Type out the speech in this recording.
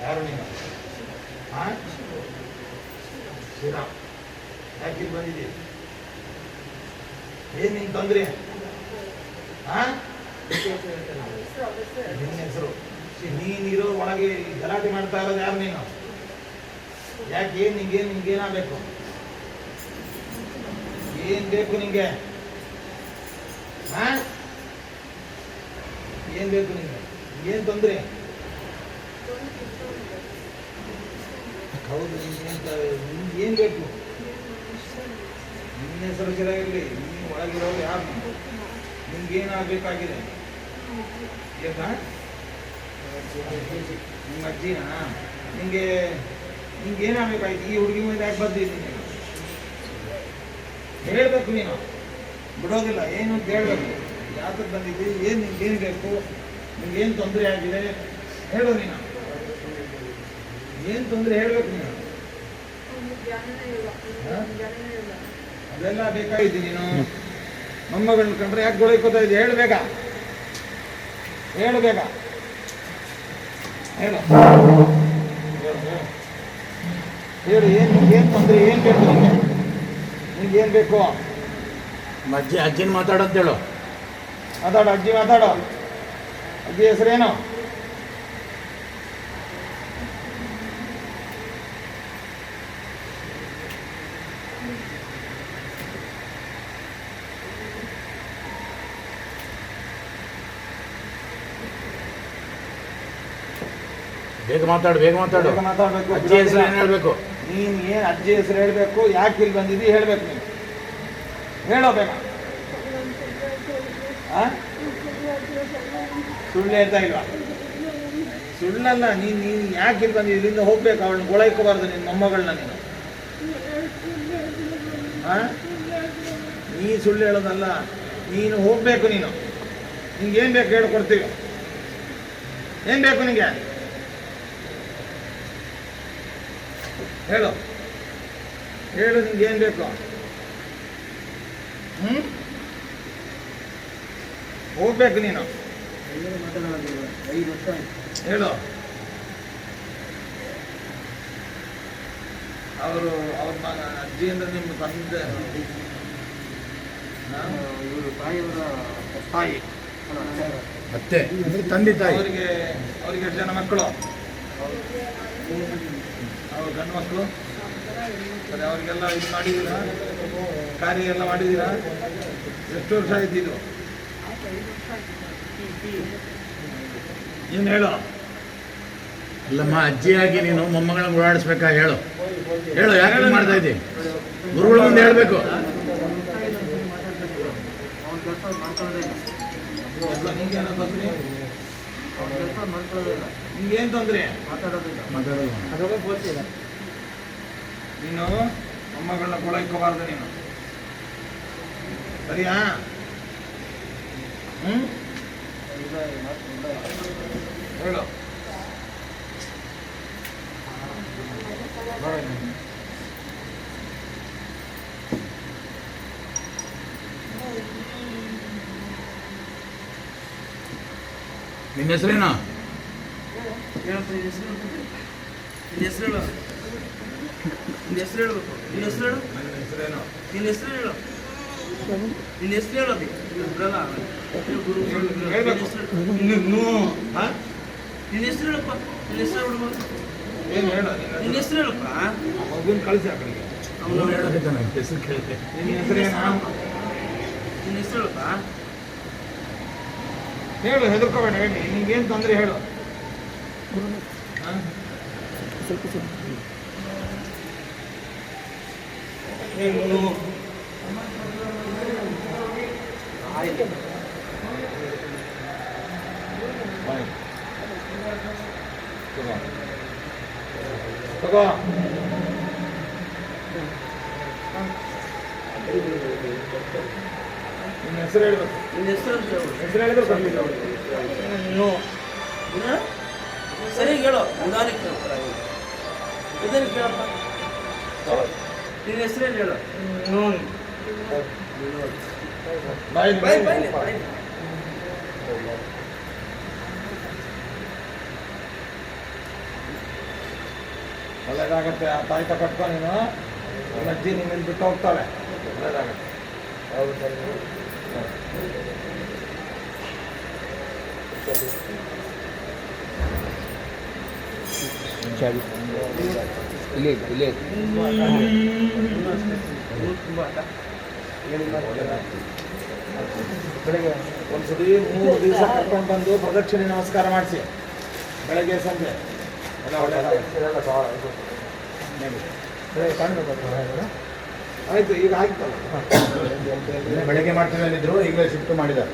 ಯಾರು ನೀನು? ಶ್ರೀರಾಮ್, ಯಾಕೆ ಇಲ್ಲಿ ಬಂದಿದ್ದೀವಿ? ಏನ್ ನಿನ್ ತೊಂದ್ರೆ? ನಿನ್ನ ಹೆಸರು ನೀನಿರೋ ಒಳಗೆ ಗಲಾಟೆ ಮಾಡ್ತಾ ಇರೋದು ಯಾರು ನೀನು? ಯಾಕೆ ಏನ್ ನಿಂಗೇನಾಗಬೇಕು? ಏನ್ ಬೇಕು ನಿಂಗೆ? ಏನ್ ಬೇಕು ನಿಂಗೆ? ಏನ್ ತೊಂದ್ರೆ? ಹೌದು, ನಿಮ್ಗೆ ಏನ್ ಬೇಕು? ನಿನ್ನ ಹೆಸರು ಸರಿಯಾಗಿರ್ಲಿ, ನೀನು ಒಳಗಿರೋರು ಯಾರು? ನಿಮ್ಗೇನಾಗಬೇಕಾಗಿದೆ? ನಿಮ್ಮ ಅಜ್ಜಿನ ನಿಂಗೇನಾಗಬೇಕಾಯ್ತು? ಈ ಹುಡುಗಿ ಮೇಲೆ ಯಾಕೆ ಬಂದಿದ್ದೀನಿ? ಹೇಳ್ಬೇಕು, ನೀನು ಬಿಡೋದಿಲ್ಲ. ಏನು ಅಂತ ಹೇಳ್ಬೇಕು. ಯಾತಕ್ಕೆ ಬಂದಿದ್ದೀವಿ? ಏನು ನಿಮ್ಗೇನು ಬೇಕು? ನಿಮ್ಗೇನು ತೊಂದರೆ ಆಗಿದೆ ಹೇಳು. ನೀನು ಏನು ತೊಂದರೆ ಹೇಳ್ಬೇಕು. ನೀನು ಅದೆಲ್ಲ ಬೇಕಾಗಿದ್ದೀನಿ. ನೀನು ಮೊಮ್ಮಗಳನ್ನ ಕಂಡ್ರೆ ಯಾಕೆ ಗೊಳಕೋತಾ ಇದ್ದೆ? ಹೇಳ್ಬೇಕ, ಹೇಳು ಬೇಗ, ಹೇಳು ಹೇಳು. ಏನು ತೊಂದರೆ? ಏನು ಬೇಕು ನಿಮಗೆ? ನಿಮ್ಗೇನು ಬೇಕು? ಅಜ್ಜಿನ ಮಾತಾಡೋದು. ಮಾತಾಡು, ಅಜ್ಜಿ ಮಾತಾಡೋ. ಅಜ್ಜಿ ಹೆಸರೇನು? ಬೇಗ ಮಾತಾಡು. ಮಾತಾಡ್ಬೇಕು. ಅಜ್ಜಿ ಹೆಸರು ಏನು ಹೇಳ್ಬೇಕು? ನೀನು ಏನು ಅಜ್ಜಿ ಹೆಸರು ಹೇಳ್ಬೇಕು? ಯಾಕೆ ಇಲ್ಲಿ ಬಂದಿದ್ದಿ ಹೇಳ್ಬೇಕು. ನೀನು ಹೇಳೋ ಬೇಗ. ಸುಳ್ಳು ಹೇಳ್ತಾ ಇಲ್ವಾ? ಸುಳ್ಳಲ್ಲ. ನೀನು ಯಾಕೆ ಇಲ್ಲಿ ಬಂದಿದ್ದಿ? ಇಲ್ಲಿಂದ ಹೋಗ್ಬೇಕು. ಅವಳನ್ನ ಗೊಳೈಕೋಬಾರ್ದು ನಿನ್ನ ಮೊಮ್ಮಗಳನ್ನ. ನೀ ಸುಳ್ಳು ಹೇಳೋದಲ್ಲ, ನೀನು ಹೋಗ್ಬೇಕು. ನಿಂಗೇನು ಬೇಕು ಹೇಳ್ಕೊಡ್ತೀವಿ. ಏನು ಬೇಕು ನಿಂಗೆ? ಹೇಳು ನಿಂಗೇನು ಬೇಕು? ಹೋಗ್ಬೇಕು ನೀನು. ಹೇಳು. ಅವ್ರ ಅಜ್ಜಿ ಅಂದ್ರೆ ನಿಮ್ಮ ತಂದೆ, ಇವರು ತಾಯಿಯವರ ತಾಯಿ, ಅತ್ತೆ, ತಂದೆ ತಾಯಿ. ಅವ್ರಿಗೆ ಎಷ್ಟು ಜನ ಮಕ್ಕಳು? ಅವ್ರ ಗಂಡು ಮಕ್ಕಳು. ಸರಿ, ಅವ್ರಿಗೆಲ್ಲ ಇದು ಮಾಡಿದ್ದೀರಾ? ಕಾರ್ಯ ಎಲ್ಲ ಮಾಡಿದ್ದೀರಾ? ಎಷ್ಟು ವರ್ಷ ಆಯ್ತಿದ್ದು? ಏನು ಹೇಳು? ಅಲ್ಲಮ್ಮ, ಅಜ್ಜಿಯಾಗಿ ನೀನು ಮೊಮ್ಮಗಳನ್ನ ಓಡಾಡಿಸ್ಬೇಕಾ? ಹೇಳು. ಯಾಕೆ ಮಾಡ್ತಾ ಇದ್ದಿ? ಗುರುಗಳು ಮುಂದೆ ಹೇಳ್ಬೇಕು. ನಿಮ್ಗೇನು ತೊಂದರೆ? ಮಾತಾಡೋದು ನೀನು ಮೊಮ್ಮಗಳನ್ನ ಕೊಳೈಕೋಬಾರ್ದು ನೀನು, ಸರಿಯಾ? ಹೇಳು. ನಿನ್ನ ಹೆಸರೇನು? ನಿನ್ನ ಹೆಸರು ಹೇಳು. ನಿನ್ನ ಹೆಸರು ಹೇಳ್ಬೇಕು. ನಿನ್ನ ಹೆಸರು ಹೇಳು. ನನ್ನ ಹೆಸರೇನು? ನಿನ್ನ ಹೆಸರು ಹೇಳು. ನಿನ್ನ ಹೆಸರು ಹೇಳೋದು ಬಿಡಲ್ಲ. ಗುರು ಹೇಳ್ಬೇಕು. ಹಾ? ನಿನ್ನ ಹೆಸರು ಹೇಳಪ್ಪ. ನಿನ್ನ ಹೆಸರು ಹುಡುಗ. ಏನು ಹೇಳು? ನಿನ್ನ ಹೆಸರು ಹೇಳಪ್ಪ. ಮಗುನ ಕಳಿಸಿ ಆ ಕಡೆಗೆ. ಅವನು ಹೇಳೋದಿದ್ದಾನೆ ಹೆಸರು ಕೇಳಿದೆ. ನಿನ್ನ ಹೆಸರೇನು? ನಿನ್ನ ಹೆಸರು ಹೇಳಪ್ಪ. ಹೇಳು, ಹೆದರ್ಕೋಬೇಡ, ಹೇಳಿ. ನಿಂಗೇನು ತೊಂದರೆ ಹೇಳು. ಹಾ? ಏನು? ಆಯ್ತು. ಬಾಯ್. ತಗೋ. ತಗೋ. ನಿನ್ನ ಹೆಸರು ಹೇಳ್ಬೇಕು. ನಿನ್ನ ಹೆಸರು ಅಂತ ಹೇಳು. ಹೆಸರು ಹೇಳಿದ್ರೆ ಬರ್ಲಿಲ್ಲ ಅವ್ರು. ನೀನು ಸರಿ ಹೇಳು. ನಿಧಾನಕ್ಕೆ ಹೇಳು. ನಿಧಾನಕ್ಕೆ ಕೇಳಪ್ಪ. ನಿನ್ನ ಹೆಸರೇನು ಹೇಳು. ಬಾಯ್ ಬಾಯ್ ಬಾಯ್ ಬಾಯ್. ಒಳ್ಳೇದಾಗತ್ತೆ. ಆ ತಾಯ್ತ ಕಟ್ಕೊ ನೀನು. ನಿಮ್ಮ ಅಜ್ಜಿ ನಿಮ್ಮನ್ನು ಬಿಟ್ಟು ಹೋಗ್ತಾಳೆ. ಒಳ್ಳೇದಾಗತ್ತೆ. ತುಂಬ ಆಟ. ಬೆಳಗ್ಗೆ ಒಂದ್ಸತಿ 3 ದಿವಸ ಕರ್ಕೊಂಡು ಬಂದು ಪ್ರದಕ್ಷಿಣೆ ನಮಸ್ಕಾರ ಮಾಡಿಸಿ, ಬೆಳಗ್ಗೆ ಸಂಜೆ ಎಲ್ಲ ಒಳ್ಳೆಯದಾಗುತ್ತೆ. ಆಯ್ತು, ಈಗ ಆಯ್ತಲ್ಲ. ಬೆಳಗ್ಗೆ ಮಾಡ್ತೀವಿ ಅಂದಿದ್ರು, ಈಗಲೇ ಶಿಫ್ಟ್ ಮಾಡಿದ್ದಾರೆ.